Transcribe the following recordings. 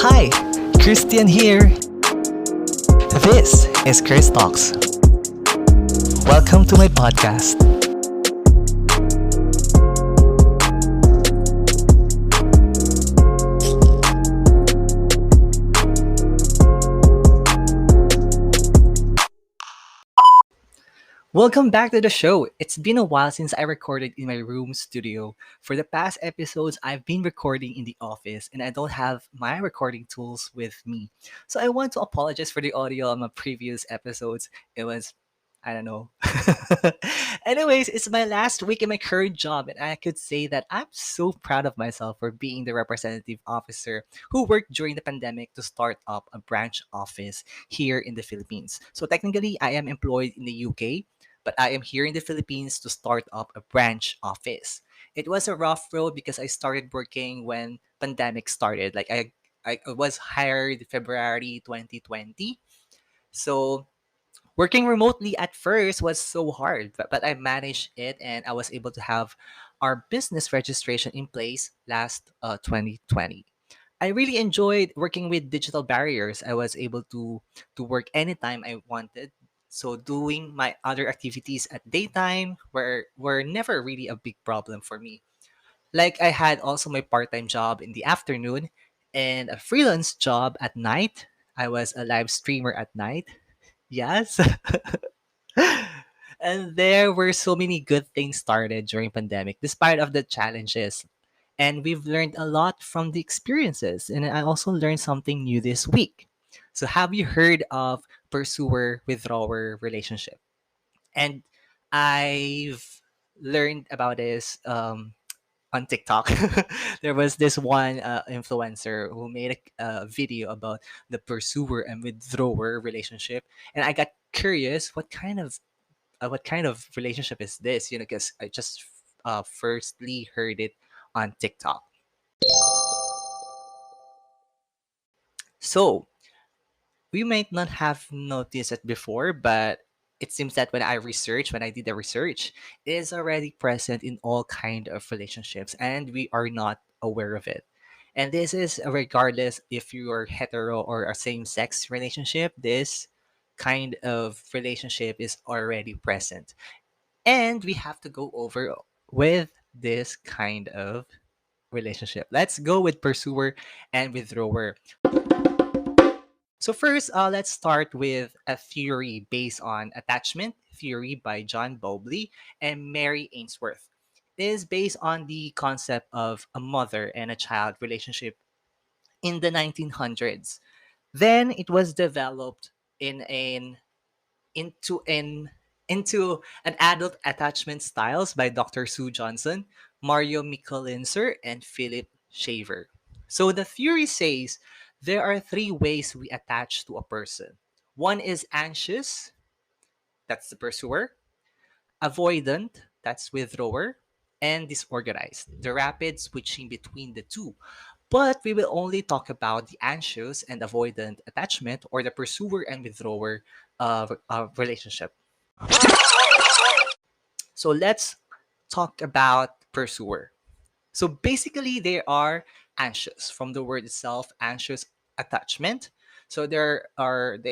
Hi, Christian here. This is Chris Talks. Welcome to my podcast. Welcome back to the show. It's been a while since I recorded in my room studio. For the past episodes, I've been recording in the office and I don't have my recording tools with me. So I want to apologize for the audio on my previous episodes. It was, I don't know. Anyways, it's my last week in my current job, and I could say that I'm so proud of myself for being the representative officer who worked during the pandemic to start up a branch office here in the Philippines. So technically, I am employed in the UK, but I am here in the Philippines to start up a branch office. It was a rough road because I started working when pandemic started. I was hired February 2020. So working remotely at first was so hard, but I managed it and I was able to have our business registration in place last 2020. I really enjoyed working with digital barriers. I was able to work anytime I wanted. So doing my other activities at daytime were never really a big problem for me. Like I had also my part-time job in the afternoon and a freelance job at night. I was a live streamer at night. Yes. And there were so many good things started during pandemic despite of the challenges, and we've learned a lot from the experiences, and I also learned something new this week. So have you heard of pursuer withdrawer relationship? And I've learned about this on TikTok. There was this one influencer who made a video about the pursuer and withdrawer relationship, and I got curious what kind of relationship is this? Because I just firstly heard it on TikTok. So we might not have noticed it before, but it seems that when I did the research, it is already present in all kind of relationships, and we are not aware of it. And this is regardless if you are hetero or a same-sex relationship. This kind of relationship is already present, and we have to go over with this kind of relationship. Let's go with pursuer and withdrawer. So first, let's start with a theory based on attachment theory by John Bowlby and Mary Ainsworth. It is based on the concept of a mother and a child relationship in the 1900s. Then it was developed in an into an into an adult attachment styles by Dr. Sue Johnson, Mario Michelинser, and Philip Shaver. So the theory says there are three ways we attach to a person. One is anxious, that's the pursuer; avoidant, that's withdrawer; and disorganized, the rapid switching between the two. But we will only talk about the anxious and avoidant attachment, or the pursuer and withdrawer relationship. So let's talk about pursuer. So basically, they are anxious from the word itself, anxious attachment. So they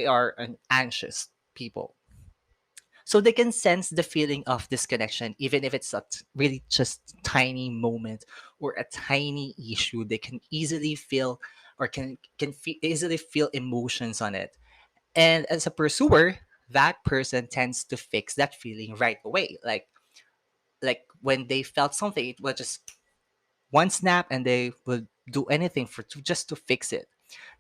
are an anxious people. So they can sense the feeling of disconnection, even if it's really just tiny moment or a tiny issue. They can easily feel or easily feel emotions on it. And as a pursuer, that person tends to fix that feeling right away. Like when they felt something, it was just one snap, and they will do anything just to fix it.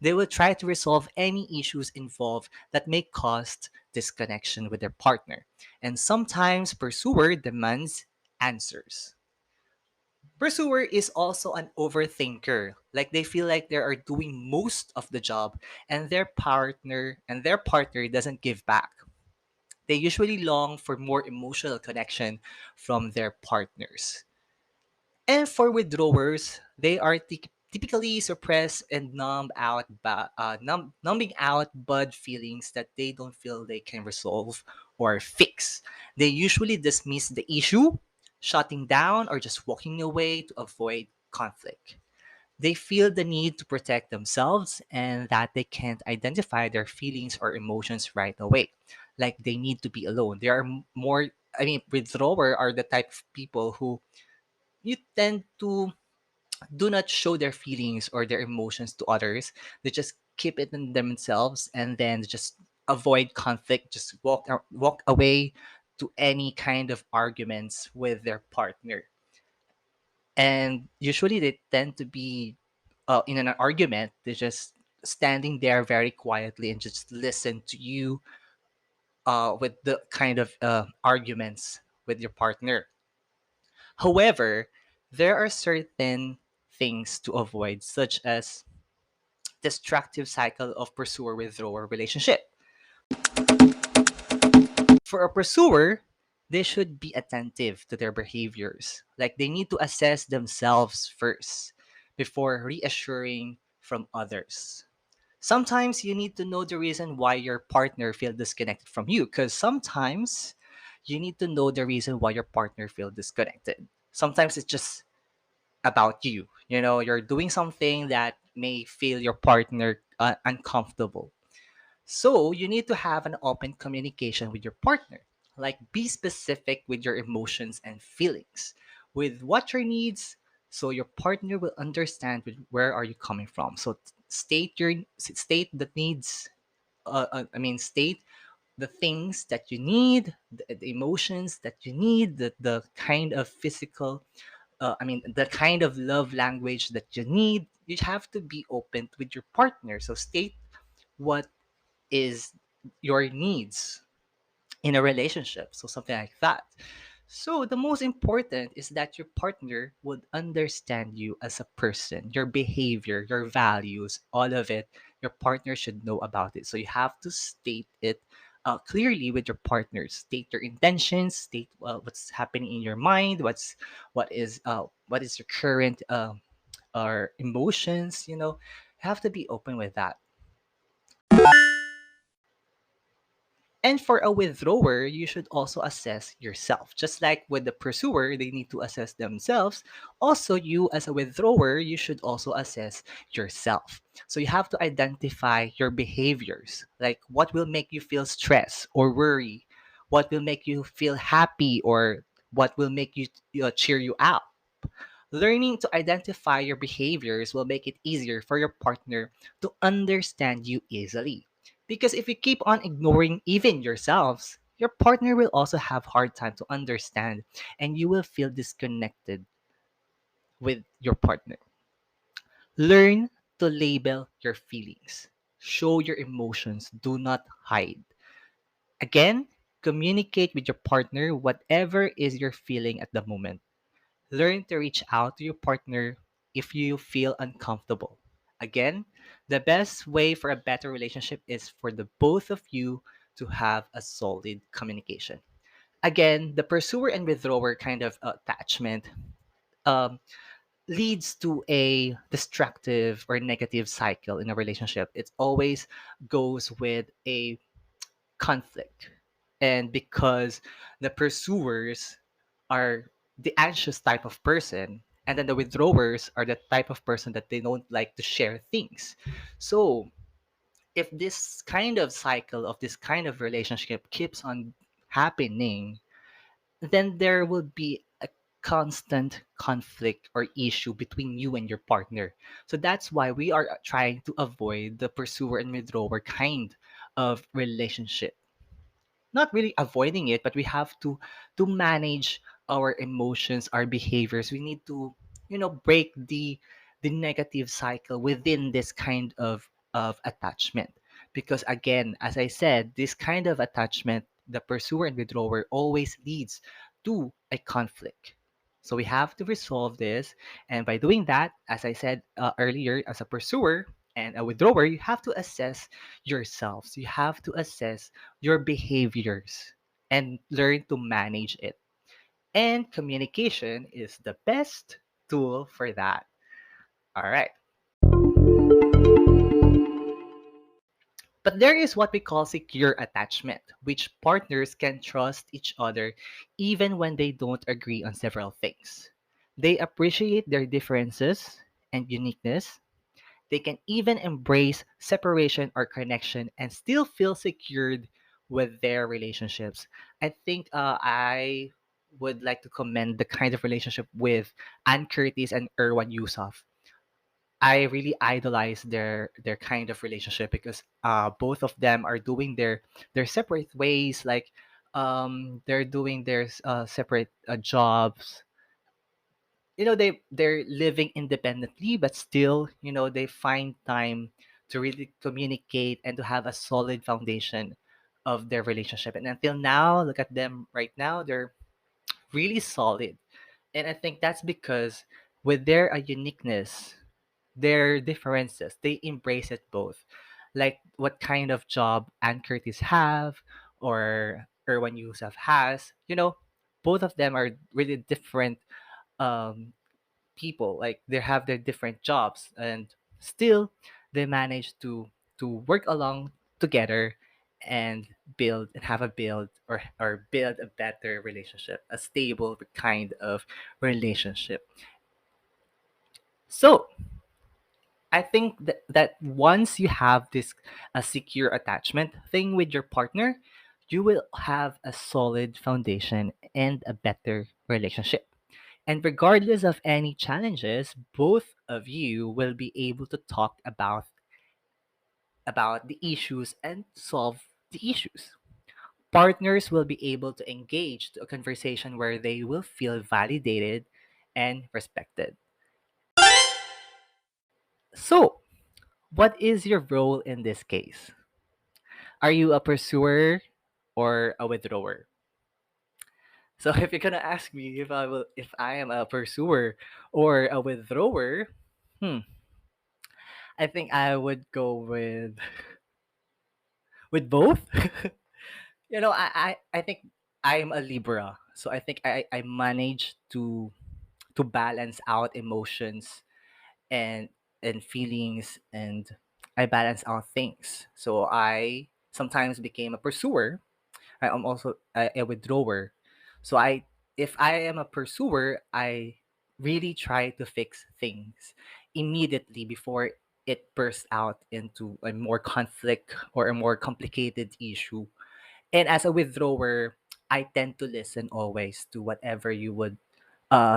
They will try to resolve any issues involved that may cause disconnection with their partner. And sometimes pursuer demands answers. Pursuer is also an overthinker. Like they feel like they are doing most of the job, and their partner doesn't give back. They usually long for more emotional connection from their partners. And for withdrawers, they are typically suppress and numbing out bad feelings that they don't feel they can resolve or fix. They usually dismiss the issue, shutting down, or just walking away to avoid conflict. They feel the need to protect themselves and that they can't identify their feelings or emotions right away. Like they need to be alone. They are more, I mean, withdrawer are the type of people who you tend to do not show their feelings or their emotions to others. They just keep it in themselves and then just avoid conflict, just walk away to any kind of arguments with their partner. And usually they tend to be in an argument, they're just standing there very quietly and just listen to you with the kind of arguments with your partner. However, there are certain things to avoid, such as destructive cycle of pursuer withdrawer relationship. For a pursuer, they should be attentive to their behaviors. Like they need to assess themselves first before reassuring from others. Sometimes you need to know the reason why your partner feel disconnected from you, because sometimes you need to know the reason why your partner feel disconnected. Sometimes it's just about you. You know, you're doing something that may feel your partner uncomfortable. So you need to have an open communication with your partner. Like be specific with your emotions and feelings, with what your needs, so your partner will understand where are you coming from. So state the needs. State the things that you need, the emotions that you need, the kind of physical the kind of love language that you need. You have to be open with your partner. So state what is your needs in a relationship. So something like that. So the most important is that your partner would understand you as a person, your behavior, your values, all of it. Your partner should know about it. So you have to state it clearly with your partner. State your intentions. State what's happening in your mind. What is your current or emotions. You have to be open with that. And for a withdrawer, you should also assess yourself. Just like with the pursuer, they need to assess themselves. Also, you as a withdrawer, you should also assess yourself. So you have to identify your behaviors, like what will make you feel stress or worry, what will make you feel happy, or what will make cheer you up. Learning to identify your behaviors will make it easier for your partner to understand you easily. Because if you keep on ignoring even yourselves, your partner will also have hard time to understand and you will feel disconnected with your partner. Learn to label your feelings. Show your emotions, do not hide. Again, communicate with your partner whatever is your feeling at the moment. Learn to reach out to your partner if you feel uncomfortable. Again, the best way for a better relationship is for the both of you to have a solid communication. Again, the pursuer and withdrawer kind of attachment um, leads to a destructive or negative cycle in a relationship. It always goes with a conflict. And because the pursuers are the anxious type of person, and then the withdrawers are the type of person that they don't like to share things. So, if this kind of cycle of this kind of relationship keeps on happening, then there will be a constant conflict or issue between you and your partner. So that's why we are trying to avoid the pursuer and withdrawer kind of relationship. Not really avoiding it, but we have to manage our emotions, our behaviors. We need to, break the negative cycle within this kind of attachment. Because again, as I said, this kind of attachment, the pursuer and withdrawer, always leads to a conflict. So we have to resolve this. And by doing that, as I said earlier, as a pursuer and a withdrawer, you have to assess yourselves. You have to assess your behaviors and learn to manage it. And communication is the best tool for that. All right. But there is what we call secure attachment, which partners can trust each other even when they don't agree on several things. They appreciate their differences and uniqueness. They can even embrace separation or connection and still feel secured with their relationships. I think I would like to commend the kind of relationship with Ann Curtis and Erwan Yusuf. I really idolize their kind of relationship because both of them are doing their separate ways. Like they're doing their separate jobs. They're living independently, but still they find time to really communicate and to have a solid foundation of their relationship. And until now, look at them right now, they're really solid. And I think that's because with their uniqueness, their differences, they embrace it both. Like what kind of job Ann Curtis have or Erwan Yusuf has, both of them are really different um people. Like they have their different jobs and still they manage to work along together and build or build a better relationship, a stable kind of relationship. So I think that once you have this a secure attachment thing with your partner, you will have a solid foundation and a better relationship. And regardless of any challenges, both of you will be able to talk about the issues and solve the issues. Partners will be able to engage to a conversation where they will feel validated and respected. So, what is your role in this case? Are you a pursuer or a withdrawer? So if you're gonna ask me if I am a pursuer or a withdrawer, hmm, I think I would go with both. I think I'm a Libra, so I think I manage to balance out emotions and feelings, and I balance out things. So I sometimes became a pursuer. I am also a withdrawer. So if I am a pursuer, I really try to fix things immediately before it bursts out into a more conflict or a more complicated issue. And as a withdrawer, I tend to listen always to whatever you would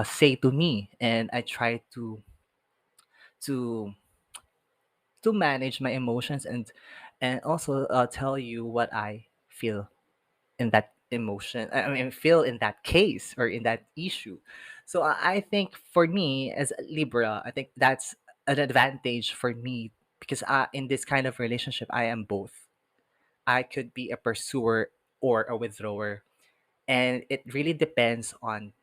say to me, and I try to to manage my emotions and also tell you what I feel in that emotion. I mean, feel in that case or in that issue. So I think for me as a Libra, I think that's an advantage for me because in this kind of relationship, I am both. I could be a pursuer or a withdrawer, and it really depends on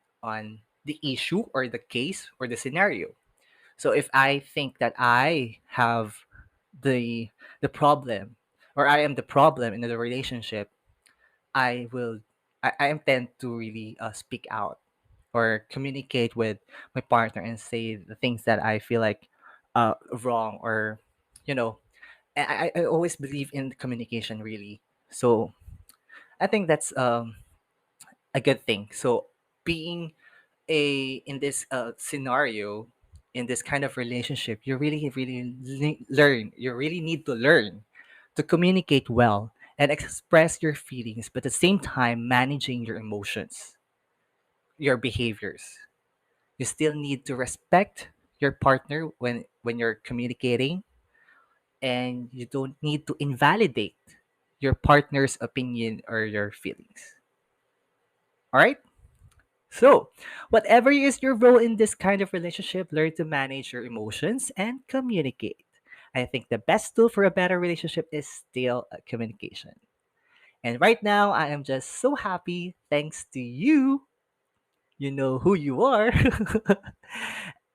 the issue or the case or the scenario. So if I think that I have the the problem or I am the problem in the relationship, I will I intend to really speak out or communicate with my partner and say the things that I feel like wrong or you know I always believe in communication really. So I think that's a good thing. So being a in this scenario, in this kind of relationship, you really learn you really need to learn to communicate well and express your feelings, but at the same time managing your emotions, your behaviors. You still need to respect your partner when you're communicating, and you don't need to invalidate your partner's opinion or your feelings. All right. So, whatever is your role in this kind of relationship, learn to manage your emotions and communicate. I think the best tool for a better relationship is still communication. And right now, I am just so happy thanks to you. You know who you are.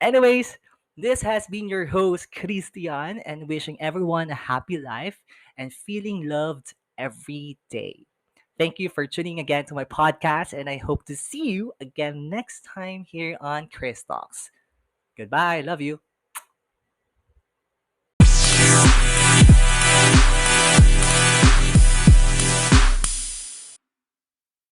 Anyways, this has been your host, Christian, and wishing everyone a happy life and feeling loved every day. Thank you for tuning again to my podcast, and I hope to see you again next time here on Chris Talks. Goodbye. Love you.